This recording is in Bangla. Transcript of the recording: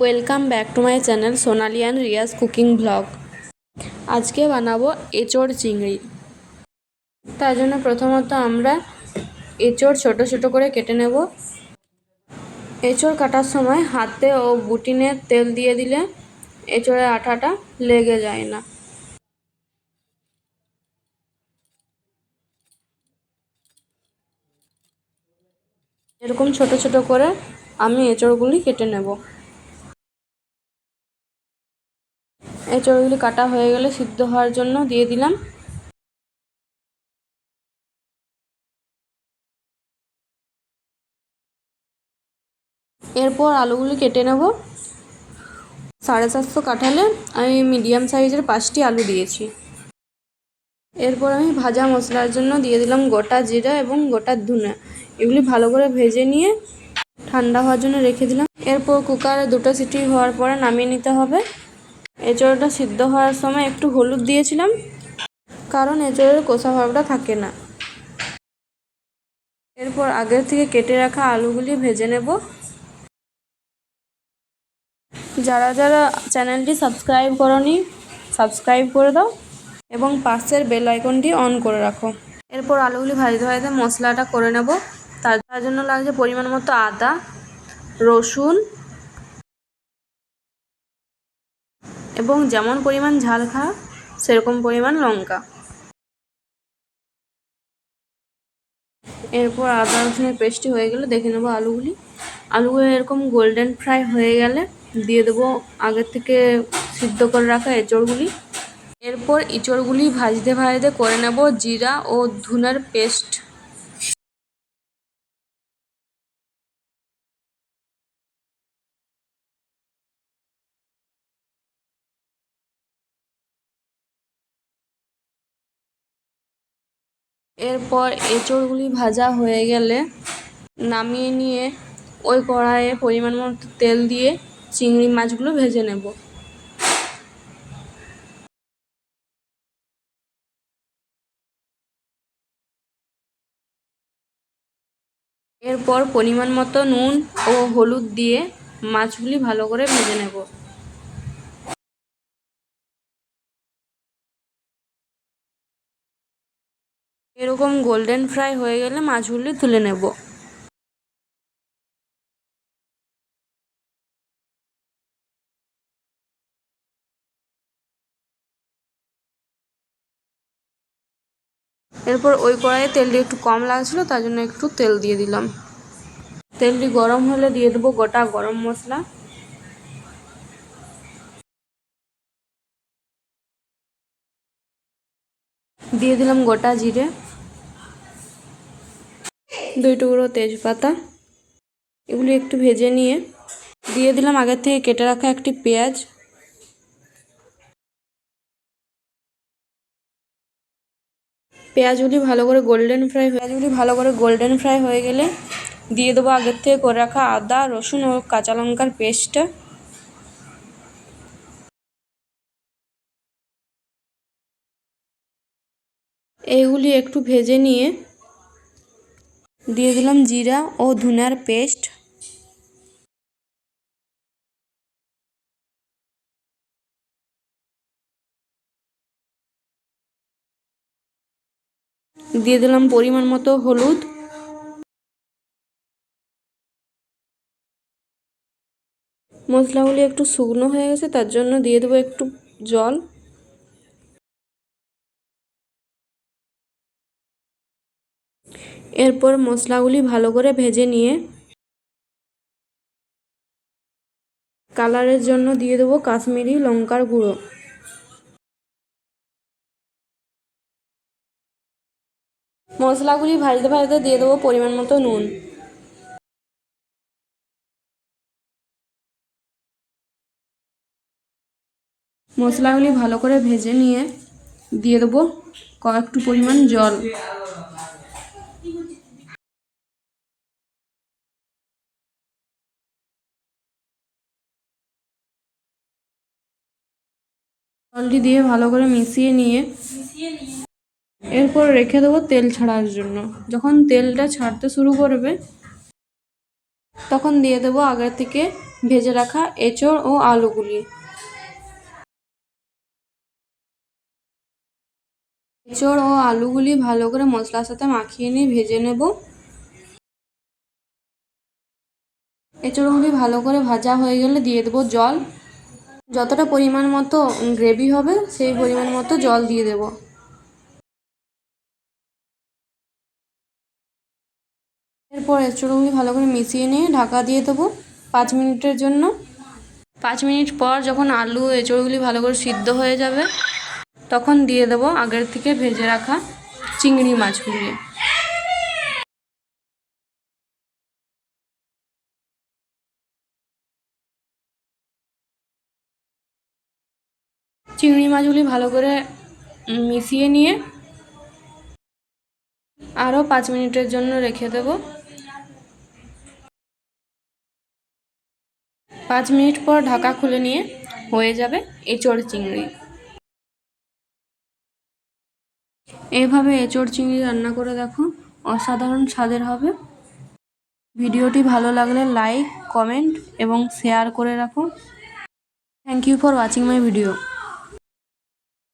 Welcome back to my channel Sonali and Riaz cooking blog. আজকে বানাবো এঁচোড় চিংড়ি। তার জন্য প্রথমত আমরা এঁচোড় ছোট ছোট করে কেটে নেব। এঁচোড় কাটার সময় হাতে ও বুটিনে তেল দিয়ে দিলে এঁচোড়ের আঠাটা লেগে যায় না। এরকম ছোট ছোট করে আমি এঁচোড়গুলি কেটে নেব। এঁচোড়গুলি কাটা হয়ে গেলে সিদ্ধ হওয়ার জন্য দিয়ে দিলাম। এরপর আলুগুলি কেটে নেব। 750 কাঠালে আমি মিডিয়াম সাইজের 5টি আলু দিয়েছি। এরপর আমি ভাজা মশলার জন্য দিয়ে দিলাম গোটা জিরা এবং গোটা ধনে। এগুলি ভালো করে ভেজে নিয়ে ঠান্ডা হওয়ার জন্য রেখে দিলাম। এরপর কুকারে 2টো সিটি হওয়ার পরে নামিয়ে নিতে হবে। এঁচোড়টা সিদ্ধ হওয়ার সময় একটু হলুদ দিয়েছিলাম, কারণ এঁচোড়ের কষা ভাবটা থাকে না। এরপর আগের থেকে কেটে রাখা আলুগুলি ভেজে নেব। যারা যারা চ্যানেলটি সাবস্ক্রাইব করোনি সাবস্ক্রাইব করে দাও এবং পাশের বেল আইকনটি অন করে রাখো। এরপর আলুগুলি ভাজতে ভাজতে মশলাটা করে নেব। তার জন্য লাগছে পরিমাণ মতো আদা, রসুন এবং যেমন পরিমাণ ঝাল খাওয়া সেরকম পরিমাণ লঙ্কা। এরপর আদা রসুনের পেস্টটি হয়ে গেলে দেখে নেবো আলুগুলো এরকম গোল্ডেন ফ্রাই হয়ে গেলে দিয়ে দেবো আগের থেকে সিদ্ধ করে রাখা এঁচোড়গুলি। এরপর এঁচোড়গুলি ভাজতে ভাজতে করে নেব জিরা ও ধনের পেস্ট। এরপর এঁচোড়গুলি ভাজা হয়ে গেলে নামিয়ে নিয়ে ওই কড়াইয়ে পরিমাণ মতো তেল দিয়ে চিংড়ি মাছগুলো ভেজে নেব। এরপর পরিমাণ মতো নুন ও হলুদ দিয়ে মাছগুলি ভালো করে ভেজে নেব। এরকম গোল্ডেন ফ্রাই হয়ে গেলে মাছগুলি তুলে নেব। এরপর ওই কড়াইয়ে তেলটি একটু কম লাগছিল, তার জন্য একটু তেল দিয়ে দিলাম। তেলটি গরম হলে দিয়ে দেবো গোটা গরম মশলা, দিয়ে দিলাম গোটা জিরে, 2 টুকরো তেজপাতা। এগুলি একটু ভেজে নিয়ে দিয়ে দিলাম আগের থেকে কেটে রাখা একটি পেঁয়াজ। পেঁয়াজগুলি ভালো করে গোল্ডেন ফ্রাই হয়ে গেলে দিয়ে দেবো আগের থেকে করে রাখা আদা রসুন ও কাঁচা লঙ্কার পেস্টটা। এইগুলি একটু ভেজে নিয়ে দিয়ে দিলাম জিরা ও ধনিয়ার পেস্ট। দিয়ে দিলাম পরিমাণ মতো হলুদ। মশলাগুলি একটু শুকনো হয়ে গেছে, তার জন্য দিয়ে দেবো একটু জল। এরপর মশলাগুলি ভালো করে ভেজে নিয়ে কালারের জন্য দিয়ে দেবো কাশ্মীরি লঙ্কার গুঁড়ো। মশলাগুলি ভাজতে ভাজতে দিয়ে দেবো পরিমাণ মতো নুন। মশলাগুলি ভালো করে ভেজে নিয়ে দিয়ে দেবো কয়েকটু পরিমাণ জল। জলটি দিয়ে ভালো করে মিশিয়ে নিয়ে এরপর রেখে দেবো তেল ছাড়ার জন্য। যখন তেলটা ছাড়তে শুরু করবে তখন দিয়ে দেবো আগে থেকে ভেজে রাখা এঁচোড় ও আলুগুলি। এঁচোড় ও আলুগুলি ভালো করে মশলার সাথে মাখিয়ে নিয়ে ভেজে নেব। এঁচোড়গুলি ভালো করে ভাজা হয়ে গেলে দিয়ে দেবো জল। যতটা পরিমাণ মতো গ্রেভি হবে সেই পরিমাণ মতো জল দিয়ে দেব। এরপর এঁচোড়গুলি ভালো করে মিশিয়ে নিয়ে ঢাকা দিয়ে দেবো 5 মিনিটের জন্য। 5 মিনিট পর যখন আলু এঁচোড়গুলি ভালো করে সিদ্ধ হয়ে যাবে তখন দিয়ে দেবো আগের থেকে ভেজে রাখা চিংড়ি মাছগুলি। চিংড়ি মাছগুলি ভালো করে মিশিয়ে নিয়ে আরও 5 মিনিটের জন্য রেখে দেব। 5 মিনিট পর ঢাকা খুলে নিয়ে হয়ে যাবে এঁচোড় চিংড়ি। এইভাবে এঁচোড় চিংড়ি রান্না করে দেখো, অসাধারণ স্বাদের হবে। ভিডিওটি ভালো লাগলে লাইক, কমেন্ট এবং শেয়ার করে রাখো। Thank you for watching my video.